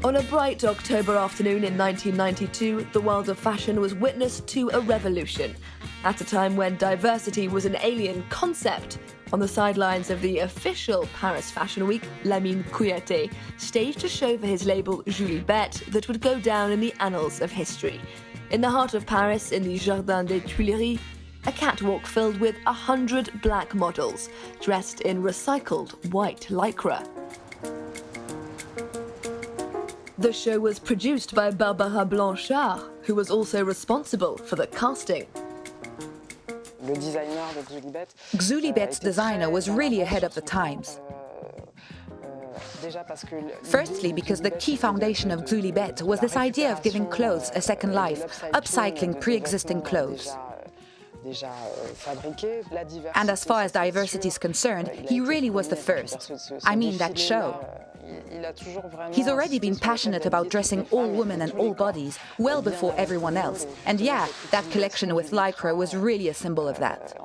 On a bright October afternoon in 1992, the world of fashion was witness to a revolution. At a time when diversity was an alien concept, on the sidelines of the official Paris Fashion Week, Lamine Kouyaté staged a show for his label Xuly Bët that would go down in the annals of history. In the heart of Paris, in the Jardin des Tuileries, a catwalk filled with 100 black models, dressed in recycled white lycra. The show was produced by Blanchard, who was also responsible for the casting. Xuly Bët's designer was really ahead of the times. Firstly, because the key foundation of Xuly Bët was this idea of giving clothes a second life, upcycling pre-existing clothes. And as far as diversity is concerned, he really was the first. I mean, that show. He's already been passionate about dressing all women and all bodies, well before everyone else. And yeah, that collection with lycra was really a symbol of that.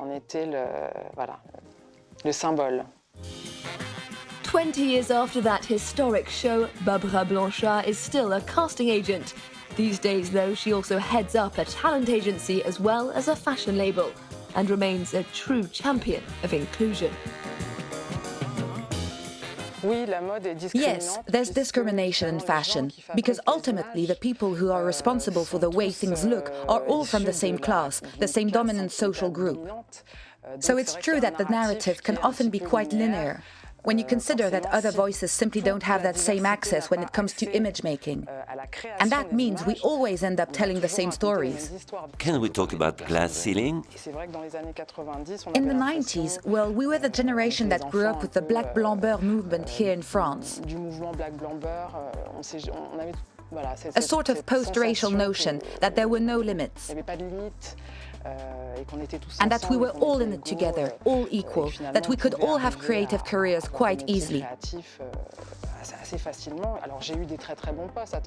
20 years after that historic show, Blanchard is still a casting agent. These days, though, she also heads up a talent agency as well as a fashion label, and remains a true champion of inclusion. Yes, there's discrimination in fashion, because ultimately the people who are responsible for the way things look are all from the same class, the same dominant social group. So it's true that the narrative can often be quite linear, when you consider that other voices simply don't have that same access when it comes to image making. And that means we always end up telling the same stories. Can we talk about glass ceiling? In the 90s, well, we were the generation that grew up with the Black Blanchard movement here in France. A sort of post-racial notion that there were no limits. And that we were all in it together, all equal, that we could all have creative careers quite easily.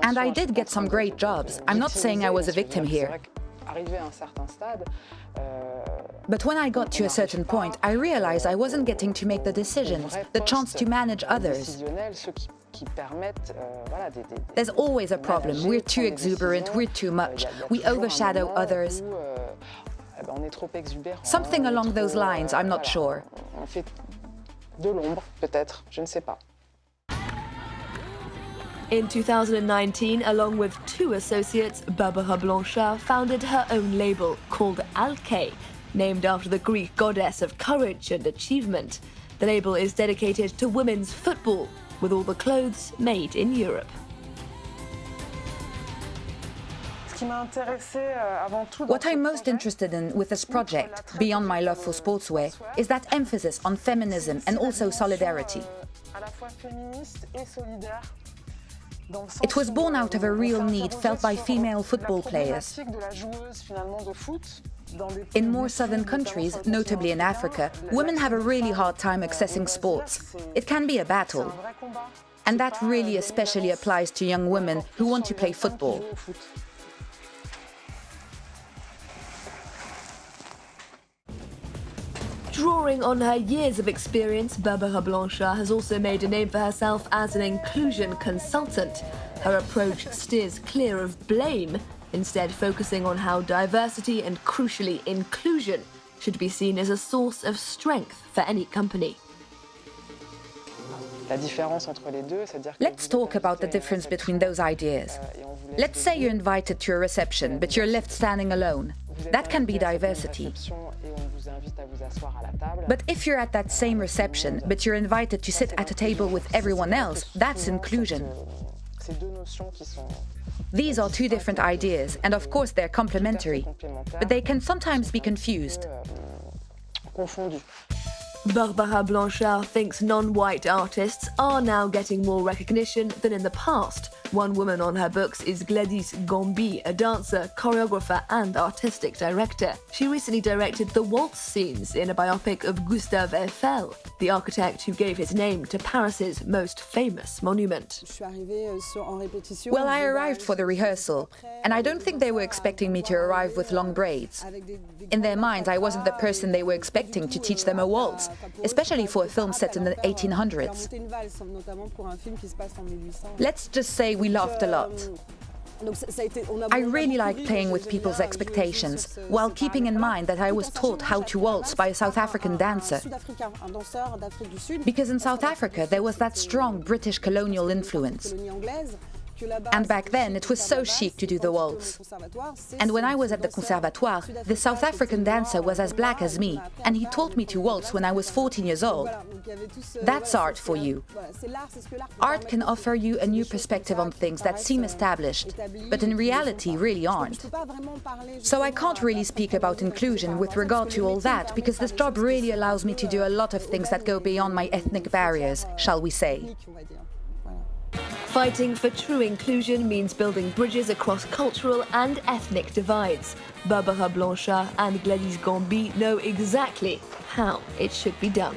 And I did get some great jobs. I'm not saying I was a victim here. But when I got to a certain point, I realized I wasn't getting to make the decisions, the chance to manage others. There's always a problem. We're too exuberant, we're too much. We overshadow others. Something along those lines, I'm not sure. In 2019, along with two associates, Blanchard founded her own label called Alke, named after the Greek goddess of courage and achievement. The label is dedicated to women's football, with all the clothes made in Europe. What I'm most interested in with this project, beyond my love for sportswear, is that emphasis on feminism and also solidarity. It was born out of a real need felt by female football players. In more southern countries, notably in Africa, women have a really hard time accessing sports. It can be a battle. And that really especially applies to young women who want to play football. Drawing on her years of experience, Blanchard has also made a name for herself as an inclusion consultant. Her approach steers clear of blame, instead focusing on how diversity and, crucially, inclusion should be seen as a source of strength for any company. Let's talk about the difference between those ideas. Let's say you're invited to a reception, but you're left standing alone. That can be diversity. But if you're at that same reception, but you're invited to sit at a table with everyone else, that's inclusion. These are two different ideas, and of course they're complementary, but they can sometimes be confused. Blanchard thinks non-white artists are now getting more recognition than in the past. One woman on her books is Gladys Gombi, a dancer, choreographer and artistic director. She recently directed the waltz scenes in a biopic of Gustave Eiffel, the architect who gave his name to Paris's most famous monument. Well, I arrived for the rehearsal, and I don't think they were expecting me to arrive with long braids. In their minds, I wasn't the person they were expecting to teach them a waltz, especially for a film set in the 1800s. Let's just say we laughed a lot. I really like playing with people's expectations, while keeping in mind that I was taught how to waltz by a South African dancer. Because in South Africa there was that strong British colonial influence. And back then it was so chic to do the waltz. And when I was at the Conservatoire, the South African dancer was as black as me, and he taught me to waltz when I was 14 years old. That's art for you. Art can offer you a new perspective on things that seem established, but in reality really aren't. So I can't really speak about inclusion with regard to all that, because this job really allows me to do a lot of things that go beyond my ethnic barriers, shall we say. Fighting for true inclusion means building bridges across cultural and ethnic divides. Barbara Blanchard and Gladys Gambi know exactly how it should be done.